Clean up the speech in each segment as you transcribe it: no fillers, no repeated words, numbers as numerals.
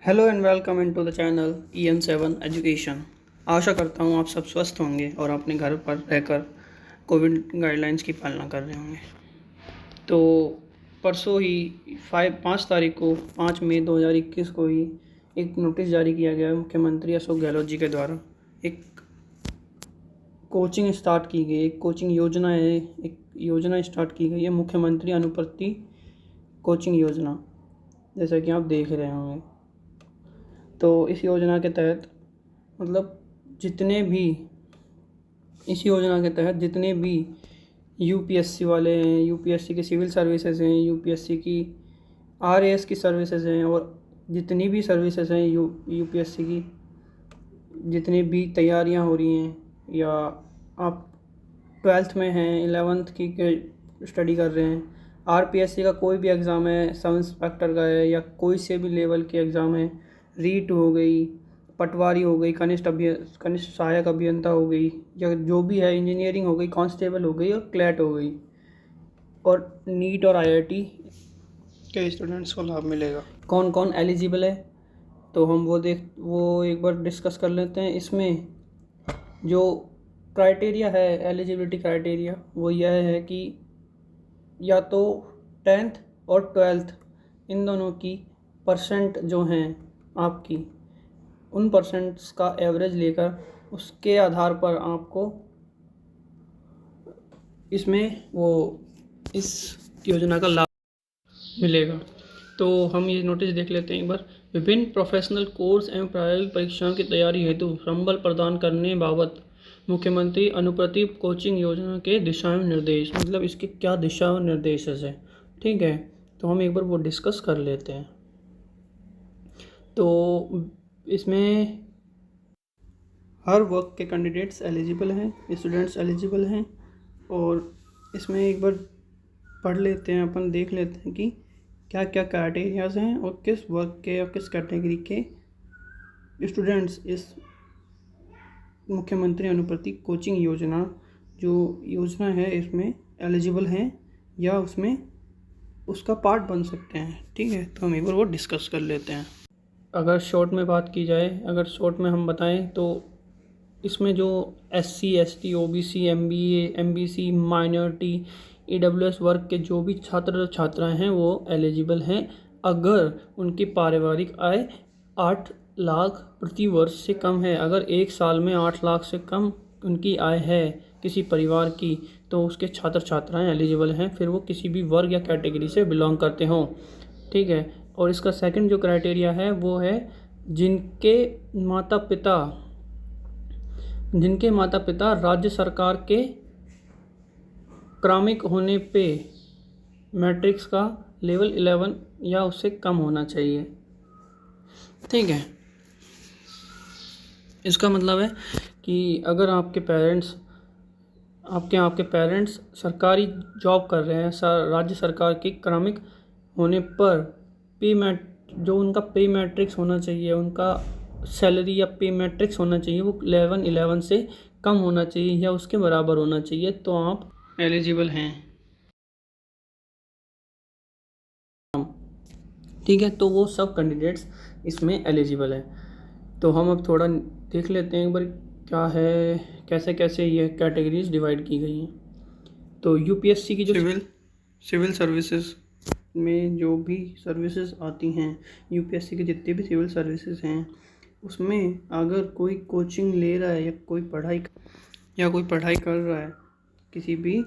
Hello and welcome into the channel EN7 education. आशा करता हूँ आप सब स्वस्थ होंगे और अपने घर पर रहकर कोविड गाइडलाइंस की पालना कर रहे होंगे। तो परसों ही 5 तारीख को 5 मई 2021 को ही एक नोटिस जारी किया गया है मुख्यमंत्री अशोक गहलोत जी के द्वारा। एक कोचिंग स्टार्ट की गई, एक कोचिंग योजना है, एक योजना स्टार्ट की गई है, मुख्यमंत्री अनुप्रति कोचिंग योजना, जैसा कि आप देख रहे होंगे। तो इस योजना के तहत मतलब इस योजना के तहत जितने भी यूपीएससी वाले हैं, यूपीएससी की सिविल सर्विसेज हैं, यूपीएससी की आरएएस की सर्विसेज हैं और जितनी भी सर्विसेज हैं यूपीएससी की, जितनी भी तैयारियां हो रही हैं या आप 12th में हैं, 11th की स्टडी कर रहे हैं, आरपीएससी का कोई भी एग्ज़ाम है, सब इंस्पेक्टर का है या कोई से भी लेवल के एग्ज़ाम है, रीट हो गई, पटवारी हो गई, कनिष्ठ सहायक अभियंता हो गई या जो भी है, इंजीनियरिंग हो गई, कांस्टेबल हो गई और क्लैट हो गई, और नीट और आईआईटी के स्टूडेंट्स को लाभ मिलेगा। कौन कौन एलिजिबल है तो हम वो एक बार डिस्कस कर लेते हैं। इसमें जो क्राइटेरिया है, एलिजिबिलिटी क्राइटेरिया, वो यह है कि या तो 10th और 12th इन दोनों की परसेंट जो हैं आपकी, उन परसेंट्स का एवरेज लेकर उसके आधार पर आपको इस योजना का लाभ मिलेगा। तो हम ये नोटिस देख लेते हैं एक बार। विभिन्न प्रोफेशनल कोर्स एवं प्रायोगिक परीक्षाओं की तैयारी हेतु संबल प्रदान करने बाबत मुख्यमंत्री अनुप्रति कोचिंग योजना के दिशा निर्देश, मतलब इसके क्या दिशा निर्देश है, ठीक है। तो हम एक बार वो डिस्कस कर लेते हैं। तो इसमें हर वर्ग के कैंडिडेट्स एलिजिबल हैं, स्टूडेंट्स एलिजिबल हैं, और इसमें एक बार पढ़ लेते हैं, अपन देख लेते हैं कि क्या क्या क्राइटेरियाज हैं और किस वर्ग के और किस कैटेगरी के स्टूडेंट्स इस मुख्यमंत्री अनुप्रति कोचिंग योजना जो योजना है इसमें एलिजिबल हैं या उसमें उसका पार्ट बन सकते हैं, ठीक है। तो हम एक बार वो डिस्कस कर लेते हैं। अगर शॉर्ट में बात की जाए, अगर शॉर्ट में हम बताएं तो इसमें जो SC ST OBC MBA MBC minority EWS वर्ग के जो भी छात्र छात्राएं हैं वो एलिजिबल हैं अगर उनकी पारिवारिक आय 8 लाख प्रति वर्ष से कम है। अगर एक साल में 8 लाख से कम उनकी आय है किसी परिवार की, तो उसके छात्र छात्राएं एलिजिबल हैं, फिर वो किसी भी वर्ग या कैटेगरी से बिलोंग करते हों, ठीक है। और इसका सेकंड जो क्राइटेरिया है वो है जिनके माता पिता राज्य सरकार के क्रमिक होने पे मैट्रिक्स का लेवल 11 या उससे कम होना चाहिए, ठीक है। इसका मतलब है कि अगर आपके पेरेंट्स सरकारी जॉब कर रहे हैं, राज्य सरकार के क्रमिक होने पर जो उनका पे मैट्रिक्स होना चाहिए, उनका सैलरी या पे मैट्रिक्स होना चाहिए, वो 11 से कम होना चाहिए या उसके बराबर होना चाहिए, तो आप एलिजिबल हैं, ठीक है। तो वो सब कैंडिडेट्स इसमें एलिजिबल है। तो हम अब थोड़ा देख लेते हैं एक बार क्या है, कैसे कैसे ये कैटेगरीज डिवाइड की गई हैं। तो यूपीएससी की जो सिविल सर्विसेज में जो भी सर्विसेज आती हैं, यूपीएससी के जितने भी सिविल सर्विसेज हैं, उसमें अगर कोई कोचिंग ले रहा है या कोई पढ़ाई कर रहा है किसी भी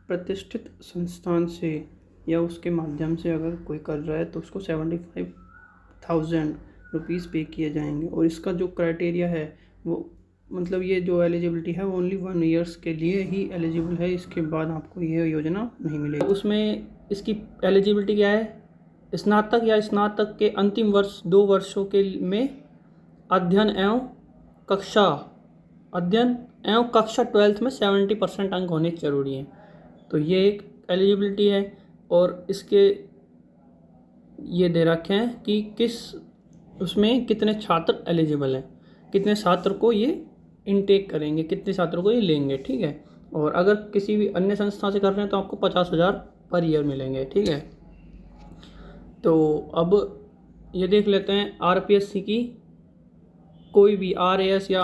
प्रतिष्ठित संस्थान से या उसके माध्यम से अगर कोई कर रहा है तो उसको 75,000 रुपीज़ पे किए जाएंगे। और इसका जो क्राइटेरिया है वो मतलब ये जो एलिजिबिलिटी है वो ओनली 1 ईयर्स के लिए ही एलिजिबल है, इसके बाद आपको ये योजना नहीं मिलेगी। उसमें इसकी एलिजिबिलिटी क्या है, स्नातक या स्नातक के अंतिम वर्ष 2 वर्षों के में अध्ययन एवं कक्षा 12th में 70% अंक होने ज़रूरी हैं। तो ये एक एलिजिबिलिटी है। और इसके ये दे रखे हैं कि उसमें कितने छात्र एलिजिबल हैं, कितने छात्र को ये इनटेक करेंगे, कितने छात्रों को ये लेंगे, ठीक है। और अगर किसी भी अन्य संस्था से कर रहे हैं तो आपको 50,000 पर ईयर मिलेंगे, ठीक है। तो अब ये देख लेते हैं आरपीएससी की कोई भी आरएएस या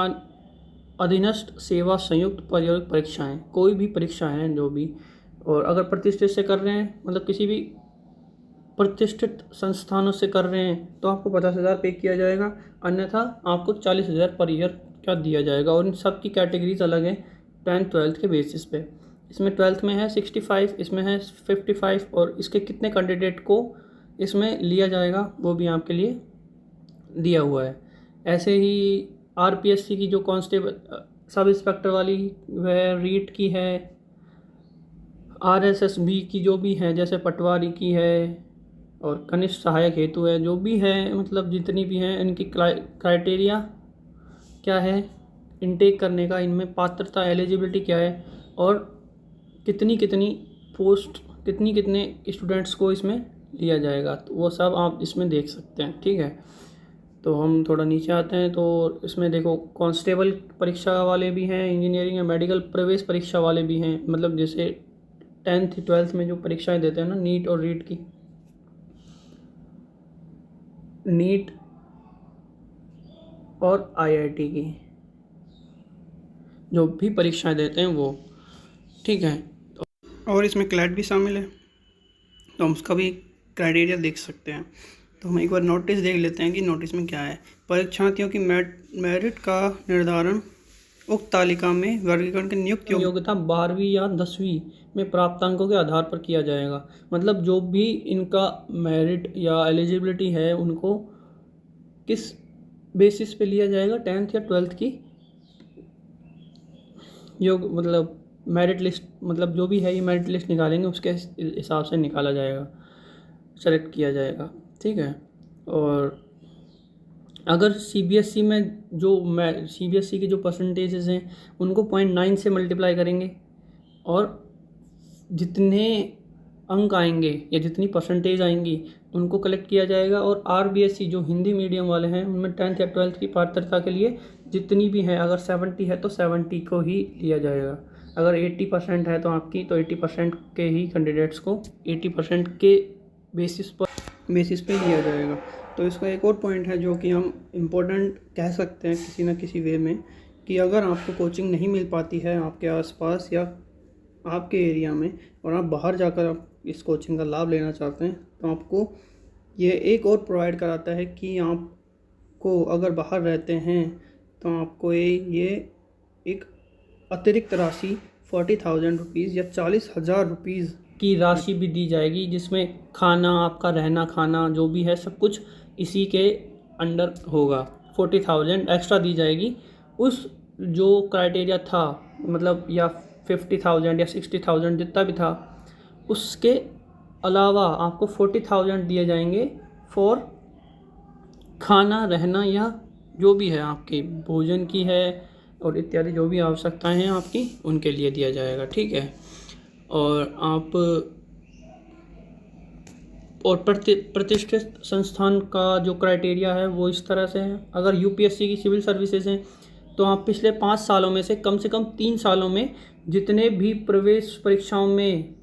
अधीनस्थ सेवा संयुक्त प्रायोगिक परीक्षाएं, कोई भी परीक्षाएं हैं जो भी, और अगर प्रतिष्ठित से कर रहे हैं मतलब किसी भी प्रतिष्ठित संस्थानों से कर रहे हैं तो आपको 50,000 पे किया जाएगा, अन्यथा आपको 40,000 पर ईयर का दिया जाएगा। और इन सब की कैटेगरीज अलग है 10th-12th के बेसिस पे। इसमें 12th में है 65, इसमें है 55, और इसके कितने कैंडिडेट को इसमें लिया जाएगा वो भी आपके लिए दिया हुआ है। ऐसे ही आरपीएससी की जो कांस्टेबल सब इंस्पेक्टर वाली वह रीट की है, आरएसएसबी की जो भी है जैसे पटवारी की है और कनिष्ठ सहायक हेतु है, जो भी है मतलब जितनी भी हैं इनकी क्राइटेरिया क्या है इनटेक करने का, इनमें पात्रता एलिजिबिलिटी क्या है और कितनी कितनी पोस्ट कितने स्टूडेंट्स को इसमें लिया जाएगा, तो वो सब आप इसमें देख सकते हैं। ठीक है, तो हम थोड़ा नीचे आते हैं तो इसमें देखो कांस्टेबल परीक्षा वाले भी हैं, इंजीनियरिंग या मेडिकल प्रवेश परीक्षा वाले भी हैं, मतलब जैसे 10th-12th में जो परीक्षाएं देते हैं ना, नीट और रीट की, नीट और आईआईटी की जो भी परीक्षाएं देते हैं वो। ठीक है, और इसमें क्लैट भी शामिल है तो हम उसका भी क्राइटेरिया देख सकते हैं। तो हम एक बार नोटिस देख लेते हैं कि नोटिस में क्या है। परीक्षार्थियों की मेरिट का निर्धारण उक्त तालिका में वर्गीकरण की नियुक्त योग्यता 12वीं या 10वीं में प्राप्त अंकों के आधार पर किया जाएगा। मतलब जो भी इनका मेरिट या एलिजिबिलिटी है उनको किस बेसिस पे लिया जाएगा, 10th या 12th की मतलब मेरिट लिस्ट, मतलब जो भी है ये मेरिट लिस्ट निकालेंगे उसके हिसाब से निकाला जाएगा, सेलेक्ट किया जाएगा। ठीक है, और अगर सीबीएसई में जो सीबीएसई के जो परसेंटेजेस हैं उनको 0.9 से मल्टीप्लाई करेंगे और जितने अंक आएंगे या जितनी परसेंटेज आएंगी उनको कलेक्ट किया जाएगा। और आरबीएसई जो हिंदी मीडियम वाले हैं उनमें 10th या 12th की पात्रता के लिए जितनी भी है, अगर 70 है तो 70 को ही लिया जाएगा, अगर 80% है तो आपकी तो 80% के ही कैंडिडेट्स को 80% के बेसिस पे लिया जाएगा। तो इसका एक और पॉइंट है जो कि हम इम्पोर्टेंट कह सकते हैं किसी न किसी वे में, कि अगर आपको कोचिंग नहीं मिल पाती है आपके आसपास या आपके एरिया में और आप बाहर जाकर आप इस कोचिंग का लाभ लेना चाहते हैं तो आपको ये एक और प्रोवाइड कराता है कि आपको अगर बाहर रहते हैं तो आपको ये एक अतिरिक्त राशि 40,000 रुपीज़ या 40,000 रुपीज़ की राशि भी दी जाएगी, जिसमें खाना, आपका रहना खाना जो भी है सब कुछ इसी के अंडर होगा। 40,000 एक्स्ट्रा दी जाएगी उस जो क्राइटेरिया था, मतलब या 50,000 या 60,000 जितना भी था उसके अलावा आपको 40,000 दिए जाएंगे फॉर खाना, रहना या जो भी है आपकी भोजन की है और इत्यादि जो भी आवश्यकताएं हैं आपकी उनके लिए दिया जाएगा। ठीक है, और आप और प्रतिष्ठित संस्थान का जो क्राइटेरिया है वो इस तरह से है। अगर यूपीएससी की सिविल सर्विसेज हैं तो आप पिछले 5 सालों में से कम 3 सालों में जितने भी प्रवेश परीक्षाओं में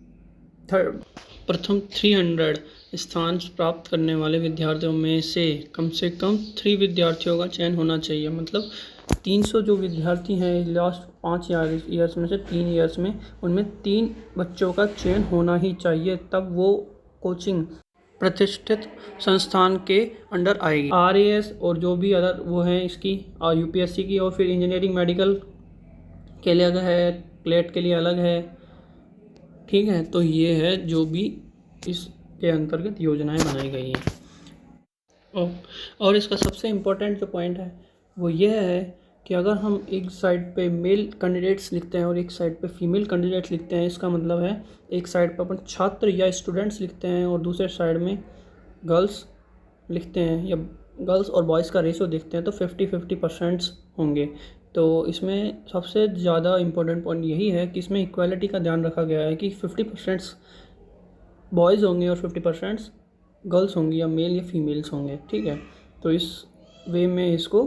प्रथम 300 स्थान प्राप्त करने वाले विद्यार्थियों में से कम 3 विद्यार्थियों का चयन होना चाहिए। मतलब 300 जो विद्यार्थी हैं लास्ट 5 ईयर्स में से 3 ईयर्स में, उनमें 3 बच्चों का चयन होना ही चाहिए, तब वो कोचिंग प्रतिष्ठित संस्थान के अंडर आएगी। आरएएस और जो भी अदर वो हैं इसकी यूपीएससी की, और फिर इंजीनियरिंग मेडिकल के लिए अलग है, क्लेट के लिए अलग है। ठीक है, तो ये है जो भी इसके अंतर्गत योजनाएं बनाई गई हैं। और इसका सबसे इम्पोर्टेंट जो पॉइंट है वो यह है कि अगर हम एक साइड पे मेल कैंडिडेट्स लिखते हैं और एक साइड पे फीमेल कैंडिडेट्स लिखते हैं, इसका मतलब है एक साइड पे अपन छात्र या स्टूडेंट्स लिखते हैं और दूसरे साइड में गर्ल्स लिखते हैं या गर्ल्स और बॉयज़ का रेशो देखते हैं तो 50-50% होंगे। तो इसमें सबसे ज़्यादा इम्पोर्टेंट पॉइंट यही है कि इसमें इक्वालिटी का ध्यान रखा गया है कि 50% बॉयज़ होंगे और 50% गर्ल्स होंगी या मेल या फीमेल्स होंगे। ठीक है, तो इस वे में इसको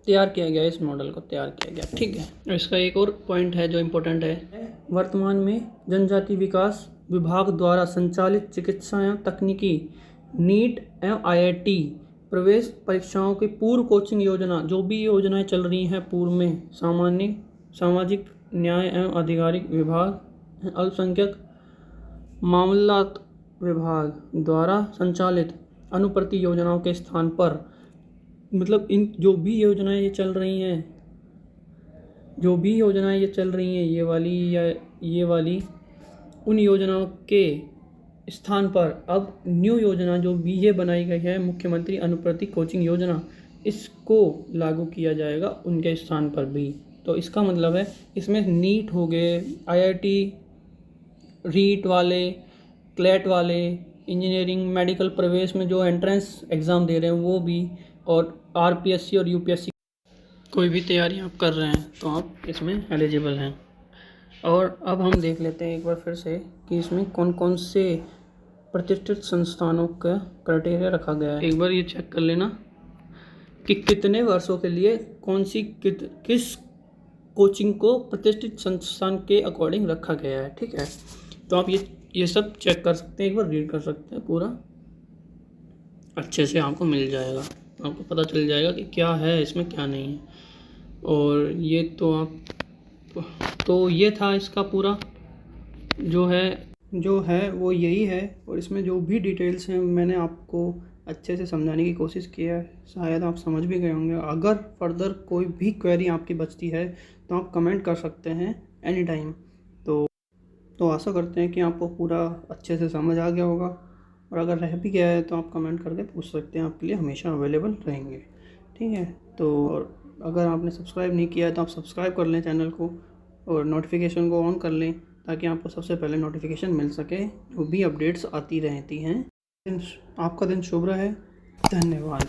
तैयार किया गया, इस मॉडल को तैयार किया गया। ठीक है, इसका एक और पॉइंट है जो इम्पोर्टेंट है, वर्तमान में जनजाति विकास विभाग द्वारा संचालित चिकित्सा या तकनीकी नीट एवं IIT प्रवेश परीक्षाओं की पूर्व कोचिंग योजना, जो भी योजनाएं चल रही हैं पूर्व में, सामाजिक न्याय एवं आधिकारिक विभाग, अल्पसंख्यक मामलात विभाग द्वारा संचालित अनुप्रति योजनाओं के स्थान पर, मतलब इन जो भी योजनाएं ये चल रही हैं, ये वाली उन योजनाओं के स्थान पर अब न्यू योजना जो भी ये बनाई गई है, मुख्यमंत्री अनुप्रति कोचिंग योजना, इसको लागू किया जाएगा उनके स्थान पर भी। तो इसका मतलब है इसमें नीट हो गए, IIT, रीट वाले, क्लैट वाले, इंजीनियरिंग, मेडिकल प्रवेश में जो एंट्रेंस एग्ज़ाम दे रहे हैं वो भी, और RPSC और UPSC कोई भी तैयारी आप कर रहे हैं तो आप इसमें एलिजिबल हैं। और अब हम देख लेते हैं एक बार फिर से कि इसमें कौन कौन से प्रतिष्ठित संस्थानों का क्राइटेरिया रखा गया है। एक बार ये चेक कर लेना कि कितने वर्षों के लिए किस कोचिंग को प्रतिष्ठित संस्थान के अकॉर्डिंग रखा गया है। ठीक है, तो आप ये सब चेक कर सकते हैं, एक बार रीड कर सकते हैं, पूरा अच्छे से आपको मिल जाएगा, आपको पता चल जाएगा कि क्या है इसमें क्या नहीं है। और ये तो ये था इसका पूरा जो है वो यही है। और इसमें जो भी डिटेल्स हैं मैंने आपको अच्छे से समझाने की कोशिश की है, शायद आप समझ भी गए होंगे। अगर फर्दर कोई भी क्वेरी आपकी बचती है तो आप कमेंट कर सकते हैं एनी टाइम। तो आशा करते हैं कि आपको पूरा अच्छे से समझ आ गया होगा, और अगर रह भी गया है तो आप कमेंट करके पूछ सकते हैं, आपके लिए हमेशा अवेलेबल रहेंगे। ठीक है, तो अगर आपने सब्सक्राइब नहीं किया है तो आप सब्सक्राइब कर लें चैनल को, और नोटिफिकेशन को ऑन कर लें ताकि आपको सबसे पहले नोटिफिकेशन मिल सके जो भी अपडेट्स आती रहती हैं। आपका दिन शुभ रहे। धन्यवाद।